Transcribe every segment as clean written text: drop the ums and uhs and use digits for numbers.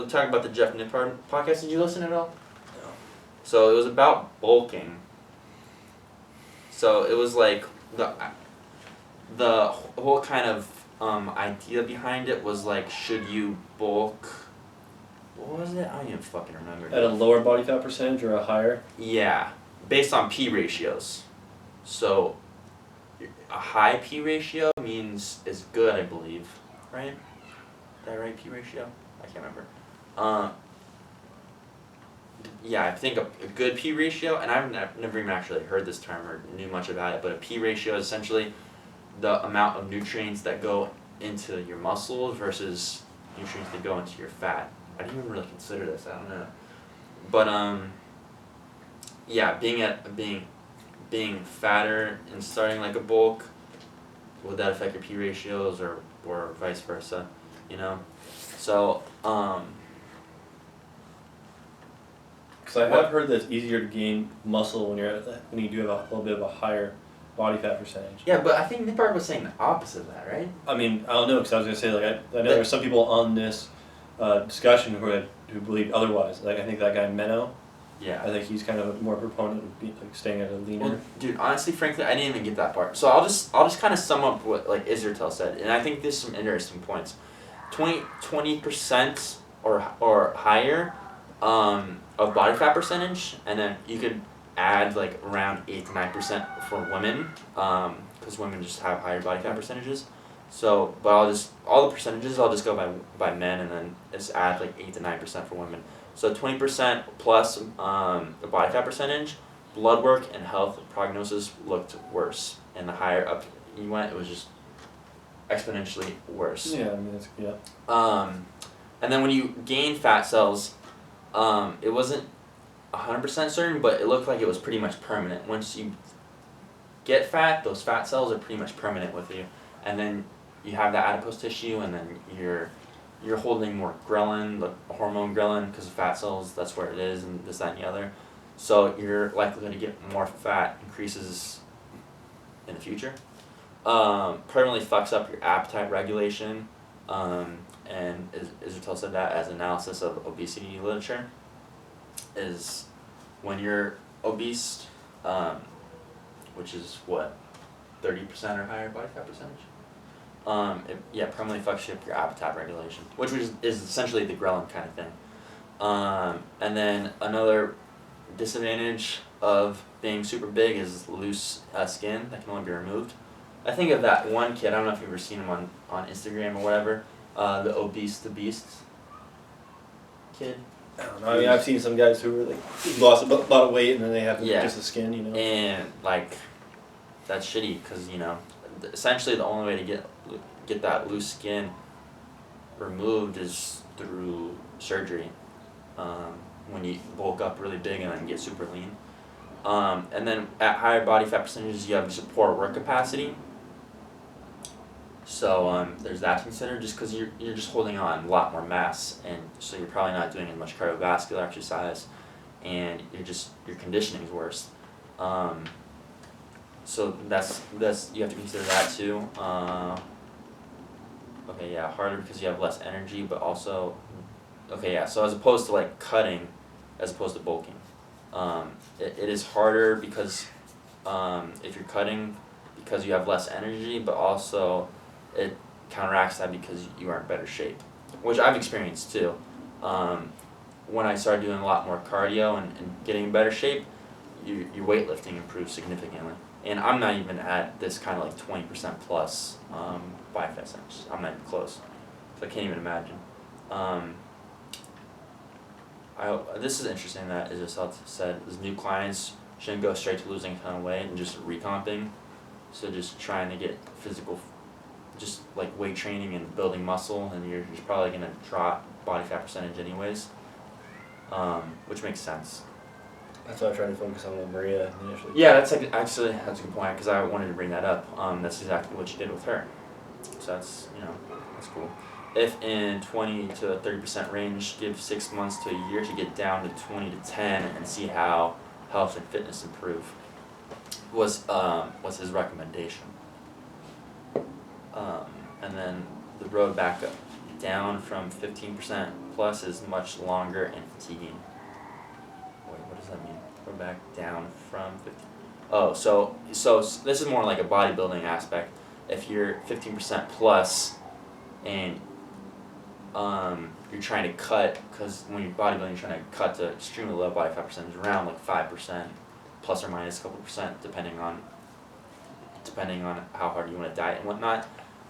talking about the Jeff Nippard podcast. Did you listen at all? No. So it was about bulking. So it was like the whole kind of idea behind it was like, should you bulk? What was it? I don't even fucking remember. At a lower body fat percentage or a higher? Yeah, based on P ratios. So a high P ratio means is good, I believe, right? Is that right, P ratio? I can't remember. Yeah, I think a good P ratio, and I've never even actually heard this term or knew much about it, but a P ratio is essentially the amount of nutrients that go into your muscles versus nutrients that go into your fat. I didn't even really consider this, I don't know. But yeah, being fatter and starting like a bulk, would that affect your P ratios or vice versa, you know? So, because I have heard that it's easier to gain muscle when you do have a little bit of a higher body fat percentage. yeah, but I think Nippard was saying the opposite of that, right? I mean, I don't know, because I was going to say, like, I know there's some people on this discussion who believe otherwise. Like, I think that guy Menno, Yeah. I think he's kind of a more proponent of staying at a leaner. Well, dude, honestly, frankly, I didn't even get that part. So I'll just kind of sum up what like Israel said, and I think there's some interesting points. 20% or higher of body fat percentage, and then you could add like around 8 to 9% for women, because women just have higher body fat percentages. So, but all the percentages I'll just go by men, and then just add like 8 to 9% for women. So 20% plus the body fat percentage, blood work and health prognosis looked worse, and the higher up you went, it was just exponentially worse. Yeah, I mean, yeah. And then when you gain fat cells, it wasn't 100% certain, but it looked like it was pretty much permanent. Once you get fat, those fat cells are pretty much permanent with you, and then you have that adipose tissue, and then you're holding more ghrelin, the hormone ghrelin, because of fat cells, that's where it is, and this, that, and the other. So your likelihood to get more fat increases in the future. Permanently fucks up your appetite regulation, and Israel said that as analysis of obesity literature, is when you're obese, which is what, 30% or higher body fat percentage? It permanently fucks up your appetite regulation, which is essentially the ghrelin kind of thing. And then another disadvantage of being super big is loose skin that can only be removed. I think of that one kid, I don't know if you've ever seen him on Instagram or whatever, the Obese the Beast kid. I don't know. I mean, I've seen some guys who really lost a lot of weight and then they have just the skin, you know. And like, that's shitty because, you know, essentially the only way to get that loose skin removed is through surgery. When you bulk up really big and then get super lean. And then at higher body fat percentages, you have just poor work capacity. So there's that to consider, just because you're just holding on a lot more mass, and so you're probably not doing as much cardiovascular exercise, and your conditioning is worse. So that's you have to consider that too. Okay, yeah, harder because you have less energy, but also, okay, yeah. So as opposed to like cutting, as opposed to bulking, it is harder because if you're cutting, because you have less energy, but also it counteracts that because you are in better shape, which I've experienced too. When I started doing a lot more cardio and getting in better shape, your weightlifting improves significantly. And I'm not even at this kind of like 20% plus body fat percentage. I'm not even close. So I can't even imagine. This is interesting that Israel said his new clients shouldn't go straight to losing a ton of weight and just recomping. So just trying to get physical, just like weight training and building muscle, and you're just probably going to drop body fat percentage anyways, which makes sense. That's why I tried to focus on with Maria initially. Yeah, that's a good point, because I wanted to bring that up. That's exactly what you did with her. So that's cool. If in 20 to 30% range, give 6 months to a year to get down to 20 to 10 and see how health and fitness improve. Was his recommendation. And then the road back up, down from 15% plus is much longer and fatiguing. Wait, what does that mean? Go back down from 50. Oh, so this is more like a bodybuilding aspect. If you're 15% plus, and you're trying to cut, because when you're bodybuilding, you're trying to cut to extremely low body fat percentage, around like 5%, plus or minus a couple percent, depending on how hard you want to diet and whatnot.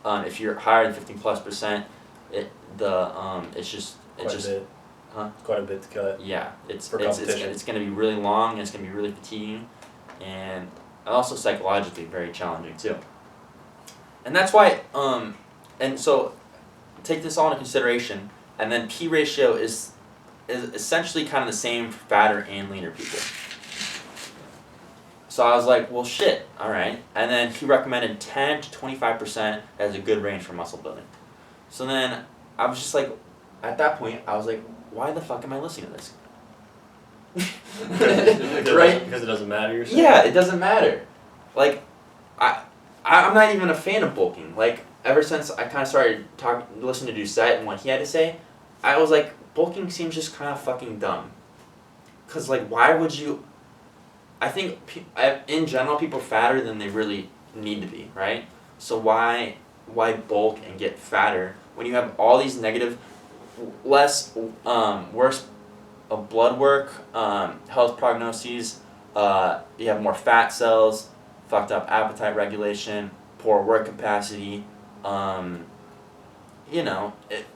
If you're higher than 15+%, it's quite a bit to cut. Yeah, it's for going competition. to be really long, and it's going to be really fatiguing, and also psychologically very challenging too. And that's why and so take this all into consideration, and then P ratio is essentially kind of the same for fatter and leaner people. So I was like, well, shit, all right. And then he recommended 10 to 25% as a good range for muscle building. So then I was just like, at that point, I was like, why the fuck am I listening to this? Right? Because it doesn't matter, you're saying? Yeah, it doesn't matter. Like, I'm not even a fan of bulking. Like, ever since I kind of started listening to Doucette and what he had to say, I was like, bulking seems just kind of fucking dumb. Because, like, why would you... I think, in general, people are fatter than they really need to be, right? So why bulk and get fatter when you have all these negative, worse blood work, health prognoses, you have more fat cells, fucked up appetite regulation, poor work capacity,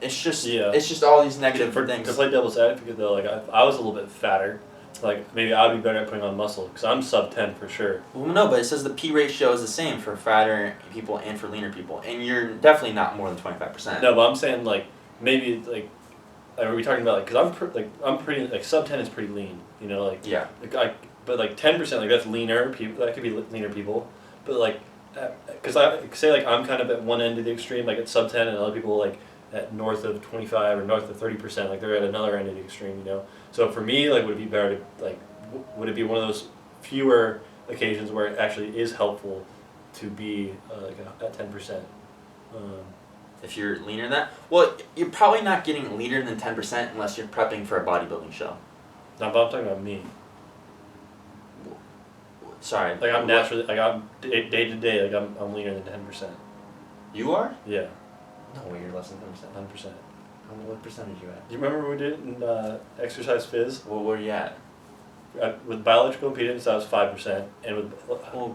it's just all these negative things. To play devil's advocate though, like I was a little bit fatter, like maybe I would be better at putting on muscle because I'm sub 10 for sure. Well, no, but it says the P ratio is the same for fatter people and for leaner people, and you're definitely not more than 25%. No, but I'm saying like maybe like are we talking about like because I'm pretty like sub 10 is pretty lean, like yeah. But like 10% like that's leaner people, that could be leaner people, but like because I say like I'm kind of at one end of the extreme, like at sub 10, and other people like at north of 25 or north of 30%, like they're at another end of the extreme, So for me, like, would it be better to like, would it be one of those fewer occasions where it actually is helpful to be at 10%? If you're leaner than that, well, you're probably not getting leaner than 10% unless you're prepping for a bodybuilding show. No, but I'm talking about me. Sorry. Like I'm naturally, like I'm day to day, like I'm leaner than 10%. You are? Yeah. No way, you're less than 10%. 10%. What percentage are you at? Do you remember when we did it in exercise phys? Well, where are you at? With biological impedance, I was 5%, and with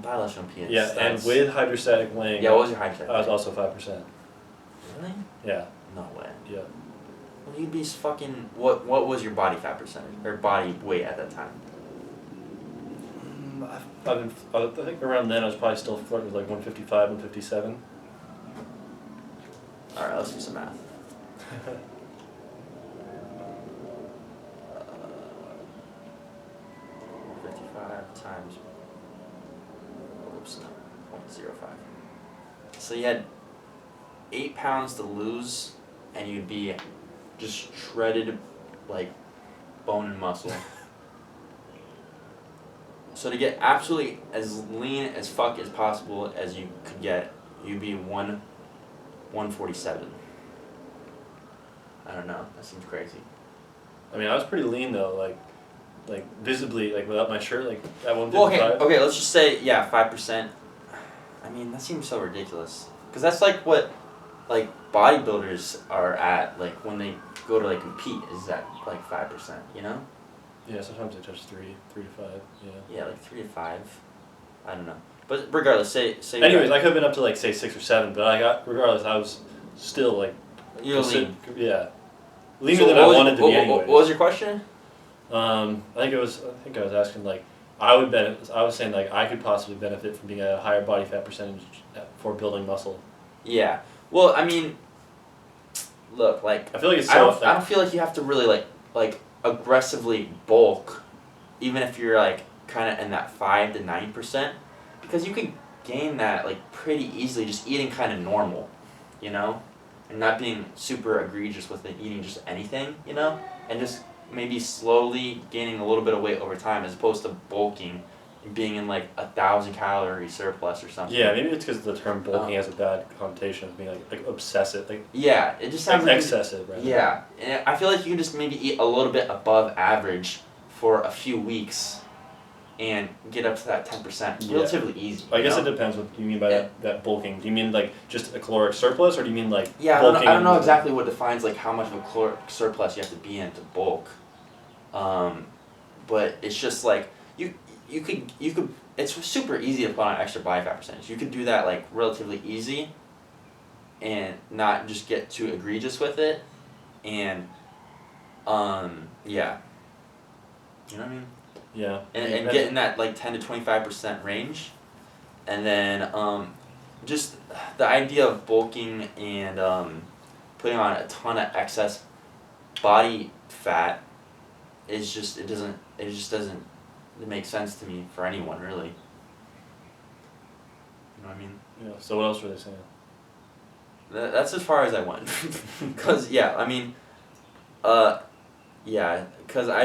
biological impedance. yeah, and with hydrostatic weighing, yeah, what was your hydrostatic? I was also 5%. Really? Yeah. No way. Yeah. Well, you'd be fucking. What was your body fat percentage or body weight at that time? I think around then I was probably still flirting with like 155, 157. All right, let's do some math. 55 times. Oops, no, 0.05. So you had 8 pounds to lose, and you'd be just shredded like bone and muscle. So to get absolutely as lean as fuck as possible as you could get, you'd be 147. I don't know. That seems crazy. I mean, I was pretty lean though, like visibly, like without my shirt, like at 155. Well, okay, let's just say 5%. I mean, that seems so ridiculous. Cause that's like what, like bodybuilders are at, like when they go to like compete, is at like 5%. Yeah, sometimes they touch 3 to 5. Yeah. Yeah, like 3 to 5. I don't know. But regardless, say. Anyways, I could have been up to like say 6 or 7, but regardlance, I was still like. You're lean. Yeah. Leaner than I wanted to be anyways. What was your question? I think I was asking like I was saying like I could possibly benefit from being at a higher body fat percentage for building muscle. Yeah. Well, I mean, look, like I feel like it's I don't feel like you have to really like aggressively bulk, even if you're like kind of in that 5 to 9%, because you could gain that like pretty easily just eating kind of normal, and not being super egregious with it, eating just anything, and just maybe slowly gaining a little bit of weight over time as opposed to bulking being in like 1,000 calorie surplus or something. Yeah, maybe it's because the term bulking has a bad connotation of being like obsessive, like Yeah, it just sounds like like excessive, right? Yeah, and I feel like you can just maybe eat a little bit above average for a few weeks, and get up to that 10% Yeah. relatively easy. I guess know? it depends what you mean by that bulking. Do you mean like just a caloric surplus, or do you mean like Yeah, bulking? I don't know exactly what defines like how much of a caloric surplus you have to be in to bulk, but it's just like you could it's super easy to put on extra body fat percentage. You could do that like relatively easy, and not just get too egregious with it, and yeah, you know what I mean. Yeah. And get in that like 10 to 25% range, and then just the idea of bulking and putting on a ton of excess body fat is just it just doesn't make sense to me for anyone really. You know what I mean? Yeah. So what else were they saying? That's as far as I went, cause yeah, I mean, yeah, cause I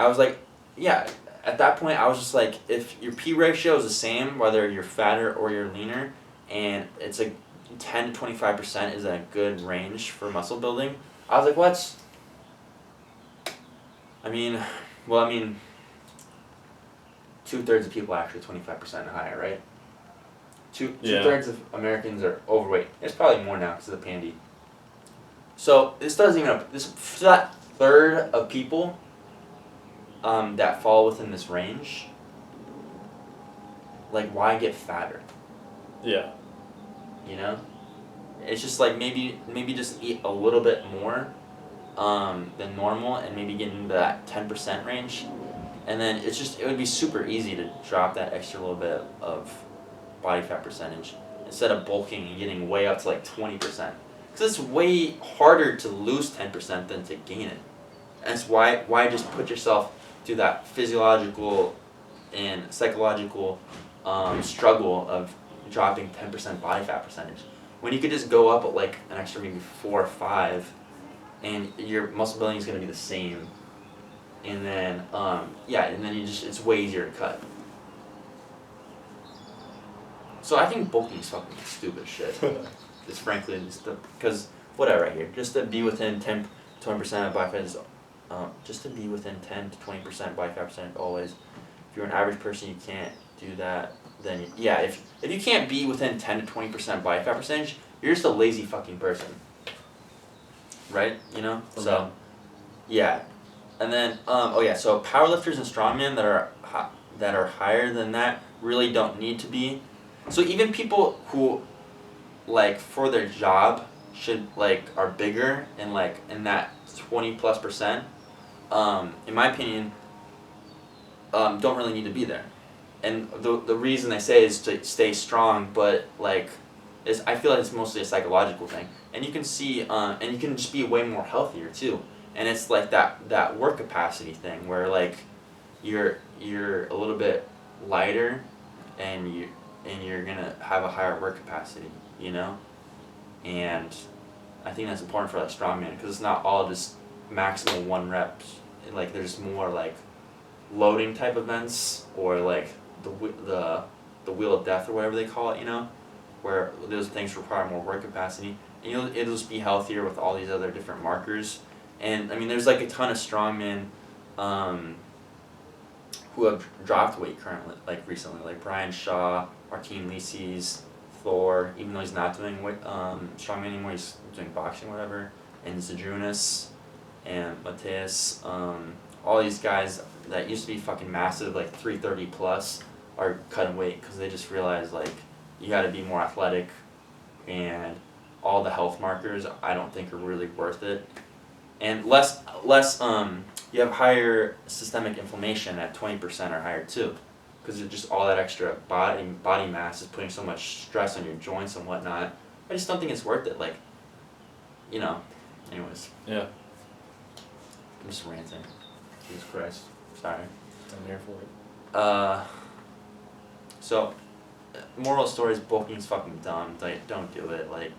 was like, yeah. At that point, I was just like, if your P ratio is the same, whether you're fatter or you're leaner, and it's a 10 to 25% is a good range for muscle building, I was like, what's? I mean, well, 2/3 of people are actually 25% and higher, right? Two-thirds of Americans are overweight. It's probably more now because of the pandy. So this doesn't even for that third of people that fall within this range. Like, why get fatter? Yeah. You know, it's just like maybe just eat a little bit more than normal, and maybe get into that 10% range, and then it would be super easy to drop that extra little bit of body fat percentage instead of bulking and getting way up to like 20%. Because it's way harder to lose 10% than to gain it. And it's why just put yourself through that physiological and psychological struggle of dropping 10% body fat percentage when you could just go up at like an extra maybe 4 or 5, and your muscle building is going to be the same, and then and then it's way easier to cut. So I think bulking is fucking stupid shit. It's frankly because whatever right here, just to be within 10-20% of body fat is just to be within 10 to 20% body fat percentage always. If you're an average person, you can't do that. Then if you can't be within 10 to 20% body fat percentage, you're just a lazy fucking person. Right? You know? So yeah. And then so powerlifters and strongmen that are higher than that really don't need to be. So even people who like for their job should like are bigger and like in that 20+%, in my opinion, don't really need to be there. And the reason I say is to stay strong, but like I feel like it's mostly a psychological thing. And you can see and you can just be way more healthier too. And it's like that work capacity thing where like you're a little bit lighter, and you're gonna have a higher work capacity, you know? And I think that's important for like strongman because it's not all just maximal 1 reps. Like there's more like loading type events, or like the wheel of death or whatever they call it, you know, where those things require more work capacity, and it'll just be healthier with all these other different markers. And I mean, there's like a ton of strongmen who have dropped weight currently, like recently, like Brian Shaw, Martin Lises, Thor, even though he's not doing strongman anymore, he's doing boxing or whatever, and Zadrunas and Mateus, all these guys that used to be fucking massive, like 330 plus, are cutting weight because they just realize like you got to be more athletic, and all the health markers I don't think are really worth it, and less you have higher systemic inflammation at 20% or higher too, because just all that extra body mass is putting so much stress on your joints and whatnot. I just don't think it's worth it. Like, you know. Anyways. Yeah. I'm just ranting. Jesus Christ. Sorry. I'm here for it. So, moral of the story is bulking's fucking dumb. Like, don't do it. Like,